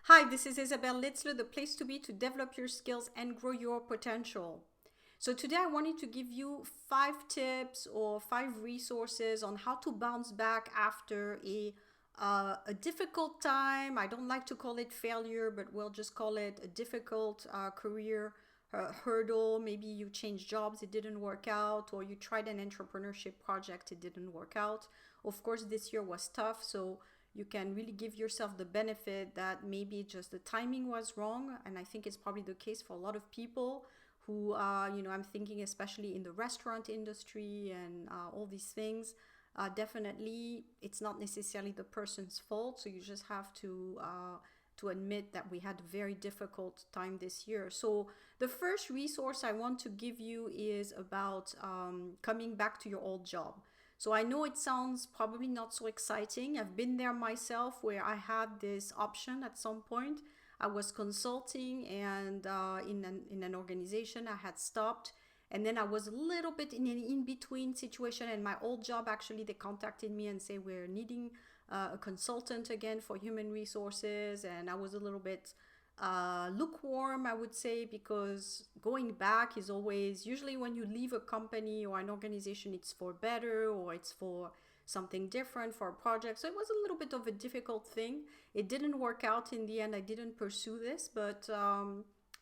Hi, this is Isabel Litzler, the place to be to develop your skills and grow your potential. So, today I wanted to give you 5 tips or 5 resources on how to bounce back after a difficult time. I don't like to call it failure, but we'll just call it a difficult career hurdle. Maybe you changed jobs, it didn't work out, or you tried an entrepreneurship project, it didn't work out. Of course, this year was tough, so you can really give yourself the benefit that maybe just the timing was wrong. And I think it's probably the case for a lot of people who, I'm thinking especially in the restaurant industry and all these things. Definitely, it's not necessarily the person's fault. So you just have to admit that we had a very difficult time this year. So the first resource I want to give you is about coming back to your old job. So I know it sounds probably not so exciting. I've been there myself where I had this option at some point. I was consulting and in an organization I had stopped. And then I was a little bit in an in-between situation. And my old job, actually, they contacted me and say, we're needing a consultant again for human resources. And I was a little bit lukewarm, I would say, because going back is always, usually when you leave a company or an organization, it's for better or it's for something different for a project. So it was a little bit of a difficult thing. It didn't work out in the end. I didn't pursue this, but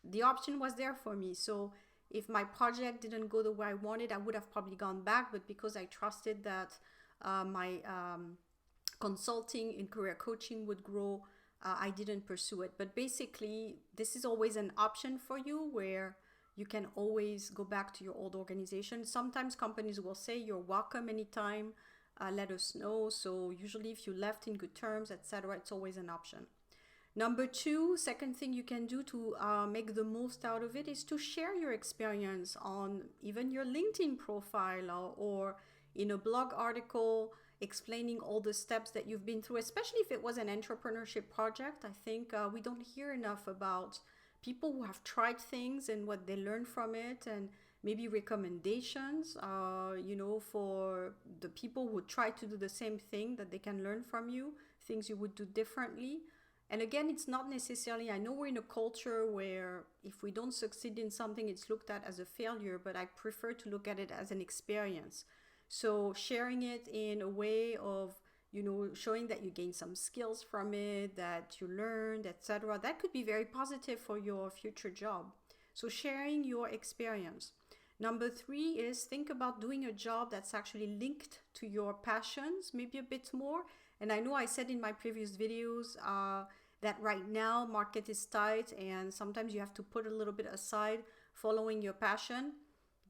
the option was there for me. So if my project didn't go the way I wanted, I would have probably gone back. But because I trusted that my consulting in career coaching would grow, I didn't pursue it. But basically, this is always an option for you where you can always go back to your old organization. Sometimes companies will say you're welcome anytime, let us know. So usually if you left in good terms, etc., it's always an option. Number two, second thing you can do to make the most out of it is to share your experience on even your LinkedIn profile or in a blog article explaining all the steps that you've been through, especially if it was an entrepreneurship project. I think we don't hear enough about people who have tried things and what they learned from it, and maybe recommendations, for the people who try to do the same thing that they can learn from you, things you would do differently. And again, it's not necessarily, I know we're in a culture where if we don't succeed in something, it's looked at as a failure, but I prefer to look at it as an experience. So sharing it in a way of, showing that you gain some skills from it, that you learned, etc., that could be very positive for your future job. So sharing your experience. Number three is think about doing a job that's actually linked to your passions, maybe a bit more. And I know I said in my previous videos that right now market is tight and sometimes you have to put a little bit aside following your passion.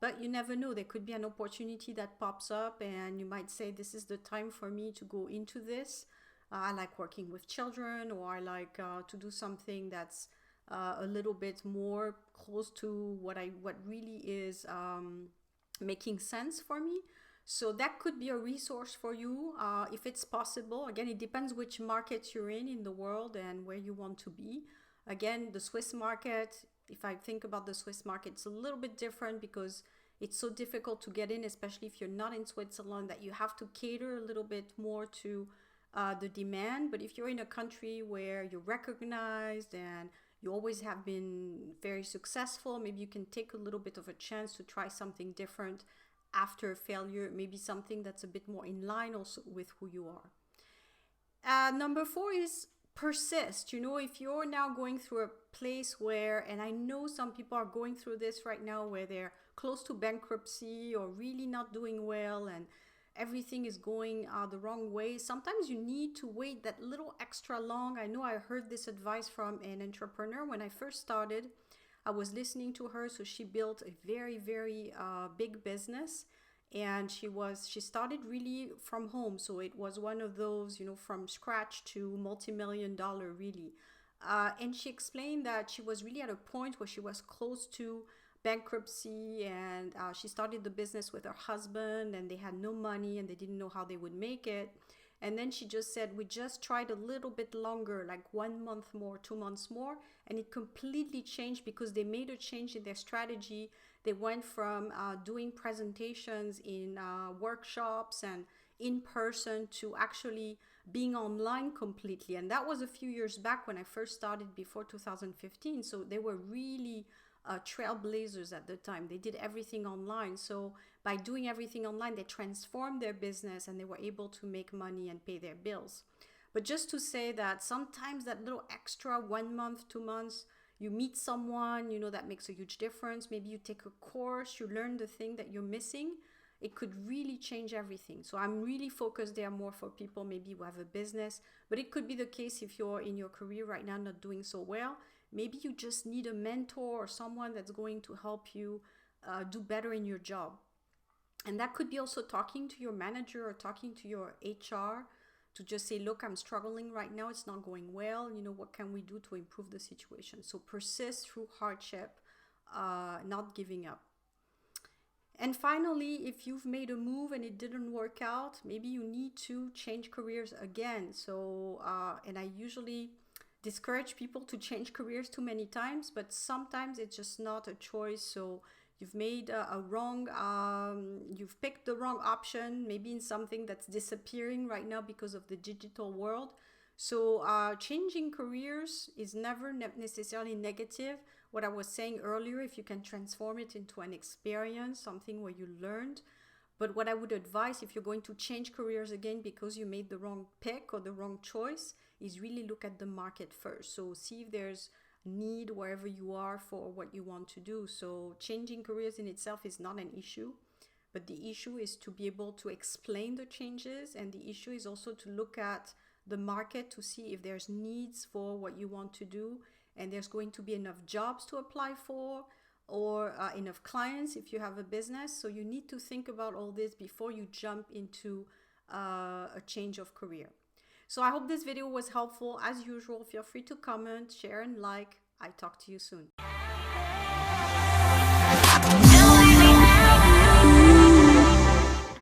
But you never know. There could be an opportunity that pops up and you might say, this is the time for me to go into this. I like working with children, or I like to do something that's a little bit more close to what really is making sense for me. So that could be a resource for you if it's possible. Again, it depends which market you're in the world and where you want to be. Again, the Swiss market, if I think about the Swiss market, it's a little bit different because it's so difficult to get in, especially if you're not in Switzerland, that you have to cater a little bit more to the demand. But if you're in a country where you're recognized and you always have been very successful, maybe you can take a little bit of a chance to try something different after failure, maybe something that's a bit more in line also with who you are. Number four is persist. If you're now going through a place where, and I know some people are going through this right now, where they're close to bankruptcy or really not doing well and everything is going the wrong way, sometimes you need to wait that little extra long. I know I heard this advice from an entrepreneur when I first started. I was listening to her. So she built a very, very big business, and she started really from home. So it was one of those, from scratch to multi-million-dollar, really. And she explained that she was really at a point where she was close to bankruptcy, and she started the business with her husband, and they had no money and they didn't know how they would make it. And then she just said, we just tried a little bit longer, like 1 month more, 2 months more, and it completely changed because they made a change in their strategy. They went from doing presentations in workshops and in person to actually being online completely. And that was a few years back when I first started before 2015. So they were really trailblazers at the time. They did everything online. So by doing everything online, they transformed their business and they were able to make money and pay their bills. But just to say that sometimes that little extra 1 month, 2 months, you meet someone, you know, that makes a huge difference. Maybe you take a course, you learn the thing that you're missing. It could really change everything. So I'm really focused there more for people maybe who have a business, but it could be the case if you're in your career right now not doing so well. Maybe you just need a mentor or someone that's going to help you do better in your job. And that could be also talking to your manager or talking to your HR to just say, look, I'm struggling right now. It's not going well. You know, what can we do to improve the situation? So persist through hardship, not giving up. And finally, if you've made a move and it didn't work out, maybe you need to change careers again. So, and I usually discourage people to change careers too many times, but sometimes it's just not a choice. So you've made you've picked the wrong option, maybe in something that's disappearing right now because of the digital world. So changing careers is never necessarily negative. What I was saying earlier, if you can transform it into an experience, something where you learned. But what I would advise if you're going to change careers again because you made the wrong pick or the wrong choice is really look at the market first. So see if there's need wherever you are for what you want to do. So changing careers in itself is not an issue, but the issue is to be able to explain the changes, and the issue is also to look at the market to see if there's needs for what you want to do, and there's going to be enough jobs to apply for, or enough clients if you have a business. So you need to think about all this before you jump into a change of career. So I hope this video was helpful. As usual, feel free to comment, share, and like. I talk to you soon.